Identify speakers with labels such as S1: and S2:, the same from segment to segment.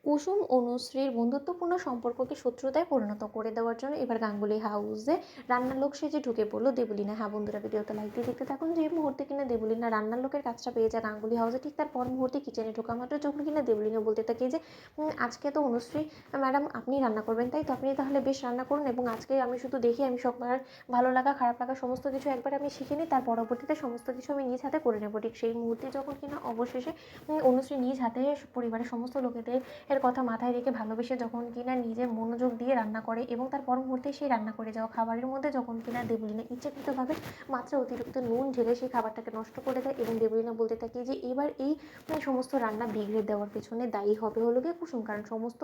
S1: কুসুম অনুশ্রীর বন্ধুত্বপূর্ণ সম্পর্ককে শত্রুতায় পরিণত করে দেওয়ার জন্য এবার গাঙ্গুলি হাউসে রান্নার লোক সেজে ঢুকে পড়লো দেবলীনা। হ্যাঁ বন্ধুরা, ভিডিওতে লাইক দিয়ে দেখতে থাকুন। যে মুহূর্তে কিনা দেবলীনা রান্নার লোকের কাজটা পেয়ে যায় গাঙ্গুলি হাউসে, ঠিক তার পর মুহূর্তে কিচেনে ঢোকা মাত্র যখন কিনা দেবলীনা বলতে থাকে যে আজকে তো অনুশ্রী ম্যাডাম আপনি রান্না করবেন, তাই তো আপনি তাহলে বেশ রান্না করুন, এবং আজকে আমি শুধু দেখি, আমি সবার ভালো লাগা খারাপ লাগা সমস্ত কিছু একবার আমি শিখে নিই, তার পরবর্তীতে সমস্ত কিছু আমি নিজ হাতে করে নেবো। ঠিক সেই মুহূর্তে যখন কিনা অবশেষে অনুশ্রী নিজ হাতে পরিবারের সমস্ত লোকেদের এর কথা মাথায় রেখে ভালোবেসে যখন কিনা নিজের মনোযোগ দিয়ে রান্না করে, এবং তার পর মুহূর্তে সেই রান্না করে যাওয়া খাবারের মধ্যে যখন কিনা দেবলীনা ইচ্ছাকৃতভাবে মাত্রা অতিরিক্ত নুন ঢেলে সেই খাবারটাকে নষ্ট করে দেয়, এবং দেবলীনা বলতে থাকে যে এবার এই সমস্ত রান্না বিগড়ে দেওয়ার পেছনে দায়ী হবে হলো গিয়ে কুসুম, কারণ সমস্ত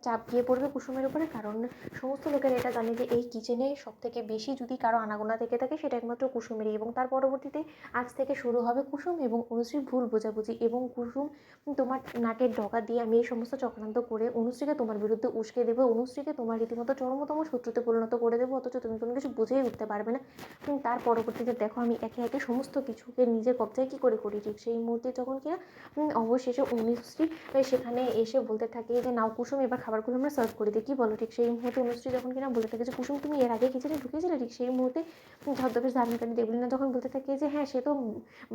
S1: চাপ গিয়ে পড়বে কুসুমের উপরে, কারণ সমস্ত লোকের এটা জানে যে এই কিচেনে সব থেকে বেশি যদি কারো আনাগোনা থেকে থাকে সেটা একমাত্র কুসুমেরই, এবং তার পরবর্তীতে আজ থেকে শুরু হবে কুসুম এবং অনুশ্রীর ভুল বোঝাবুঝি, এবং কুসুম তোমার নাকের ডগা দিয়ে আমি এই সমস্ত চক্রান্ত করে অনুশ্রীকে তোমার বিরুদ্ধে উস্কে দেবো, অনুশ্রীকে তোমার রীতিমতো চরমতম শত্রুতে পরিণত করে দেবো, অথচ তুমি কোনো কিছু বুঝেই উঠতে পারবে না। তার পরবর্তীতে দেখো আমি একে একে সমস্ত কিছুকে নিজের কবজায় কী করে করি। ঠিক সেই মুহূর্তে যখন কিনা অবশেষে অনুশ্রী সেখানে এসে বলতে থাকে যে নাও কুসুম এবার খাবারগুলো আমরা সার্ভ করে দিই, কী বলো। ঠিক সেই মুহূর্তে অনুশ্রী যখন কিনা বলতে থাকে যে কুসুম তুমি এর আগে কিচেনে ঢুকেছিলে, ঠিক সেই মুহূর্তে ছদ্মবেশ ধারণকারী দেবলীনা যখন বলতে থাকে যে হ্যাঁ সে তো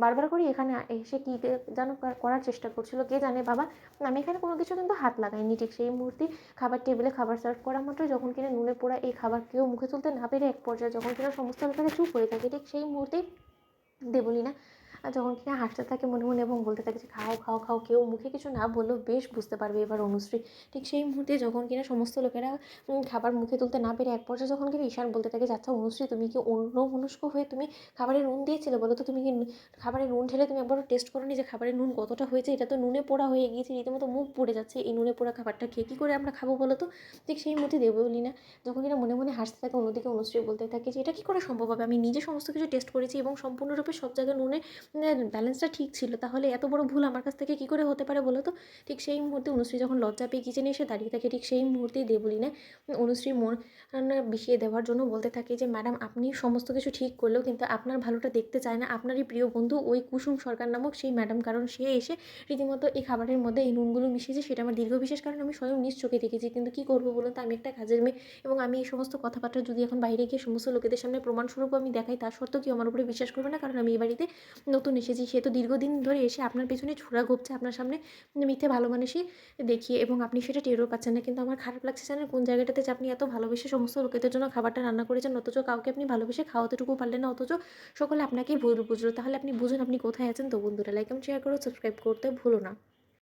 S1: বারবার করে এখানে এসে কী যেন করার চেষ্টা করছিল, কে জানে বাবা, আমি এখানে কোনো কিছু কিন্তু হাত লাগাইনি। ঠিক সেই মুহূর্তে খাবার টেবিলে খাবার সার্ভ করা মাত্র যখন কিনা নুনে পোড়া এই খাবার কেউ মুখে তুলতে না পেরে এক পর্যায়ে যখন কিনা সমস্ত লোকেরা চুপ হয়ে থাকে, ঠিক সেই মুহূর্তেই দেবলীনা যখন কিনা হাসতে থাকে মনে মনে এবং বলতে থাকে যে খাও খাও খাও, কেউ মুখে কিছু না বললেও বেশ বুঝতে পারবে এবার অনুশ্রী। ঠিক সেই মুহূর্তে যখন কিনা সমস্ত লোকেরা খাবার মুখে তুলতে না পেরে এক পর্যায়ে যখন কিনা ঈশান বলতে থাকে যে আচ্ছা অনুশ্রী তুমি কি অন্যমনস্ক হয়ে তুমি খাবারে নুন দিয়েছিলে, বলো তো তুমি কি খাবারে নুন ঢেলে তুমি একবারও টেস্ট করোনি যে খাবারের নুন কতটা হয়েছে, এটা তো নুনে পোড়া হয়ে গিয়েছে, রীতিমতো মুখ পুড়ে যাচ্ছে, এই নুনে পোড়া খাবারটা খেয়ে কী করে আমরা খাবো বলো তো। ঠিক সেই মুহূর্তে দেবলীনা যখন কিনা মনে মনে হাসতে থাকে, অন্যদিকে অনুশ্রী বলতে থাকে যে এটা কী করে সম্ভব হবে, আমি নিজে সমস্ত কিছু টেস্ট করেছি এবং সম্পূর্ণরূপে সব জায়গায় নুনে ব্যালেন্সটা ঠিক ছিল, তাহলে এত বড় ভুল আমার কাছ থেকে কী করে হতে পারে বলো তো। ঠিক সেই মুহূর্তে অনুশ্রী যখন লজ্জা পেয়ে কিচেনে এসে দাঁড়িয়ে থাকে, ঠিক সেই মুহূর্তেই দেবলীনা অনুশ্রীর মন বিষিয়ে দেওয়ার জন্য বলতে থাকে যে ম্যাডাম আপনি সমস্ত কিছু ঠিক করলেও কিন্তু আপনার ভালোটা দেখতে চায় না আপনারই প্রিয় বন্ধু ওই কুসুম সরকার নামক সেই ম্যাডাম, কারণ সে এসে রীতিমতো এই খাবারের মধ্যে এই নুনগুলো মিশিয়েছে, সেটা আমার দীর্ঘ বিশেষ কারণ আমি স্বয়ং নিজ চোখে দেখেছি, কিন্তু কী করবো বলুন তো, আমি একটা কাজের মেয়ে, এবং আমি এই সমস্ত কথাবার্তা যদি এখন বাইরে গিয়ে সমস্ত লোকেদের সামনে প্রমাণস্বরূপ আমি দেখাই, তার সত্ত্বেও কি আমার উপরে বিশ্বাস করবে না, কারণ আমি এই বাড়িতে নতুন এসেছি, সে তো দীর্ঘদিন ধরে এসে আপনার পেছনে ছোড়া ঘুরছে আপনার সামনে মিথ্যে ভালো মানুষই দেখিয়ে, এবং আপনি সেটা টেরও পাচ্ছেন না। কিন্তু আমার খারাপ লাগছে জানেন কোন জায়গাটাতে, যে আপনি এত ভালোবেসে সমস্ত লোকেদের জন্য খাবারটা রান্না করেছেন, অথচ কাউকে আপনি ভালোবেসে খাওয়াতেটুকু পারলেন না, অথচ সকলে আপনাকেই ভুল বুঝলো। তাহলে আপনি বুঝুন আপনি কোথায় আছেন। তো বন্ধুরা লাইক এবং শেয়ার করো, সাবস্ক্রাইব করতে ভুলো না।